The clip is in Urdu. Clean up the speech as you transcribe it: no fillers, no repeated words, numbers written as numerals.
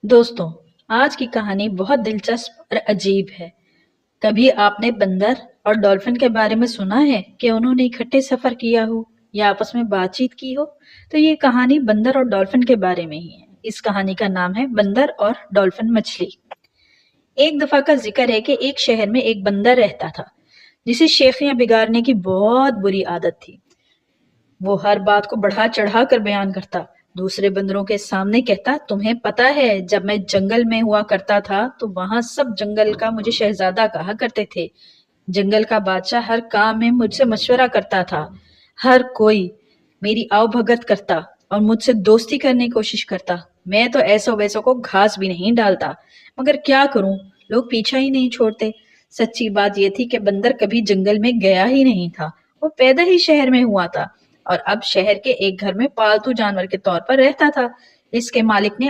دوستوں، آج کی کہانی بہت دلچسپ اور عجیب ہے۔ کبھی آپ نے بندر اور ڈولفن کے بارے میں سنا ہے کہ انہوں نے اکٹھے سفر کیا ہو یا آپس میں بات چیت کی ہو؟ تو یہ کہانی بندر اور ڈولفن کے بارے میں ہی ہے۔ اس کہانی کا نام ہے بندر اور ڈولفن مچھلی۔ ایک دفعہ کا ذکر ہے کہ ایک شہر میں ایک بندر رہتا تھا جسے شیخیاں بگاڑنے کی بہت بری عادت تھی۔ وہ ہر بات کو بڑھا چڑھا کر بیان کرتا، دوسرے بندروں کے سامنے کہتا، تمہیں پتا ہے جب میں جنگل میں ہوا کرتا تھا تو وہاں سب جنگل کا مجھے شہزادہ کہا کرتے تھے۔ جنگل کا بادشاہ ہر کام میں مجھ سے مشورہ کرتا تھا۔ ہر کوئی میری آؤ بھگت کرتا اور مجھ سے دوستی کرنے کی کوشش کرتا۔ میں تو ایسو ویسو کو گھاس بھی نہیں ڈالتا، مگر کیا کروں، لوگ پیچھا ہی نہیں چھوڑتے۔ سچی بات یہ تھی کہ بندر کبھی جنگل میں گیا ہی نہیں تھا، وہ پیدا ہی شہر میں ہوا تھا اور اب شہر کے ایک گھر میں پالتو جانور کے طور پر رہتا تھا۔ اس کے مالک نے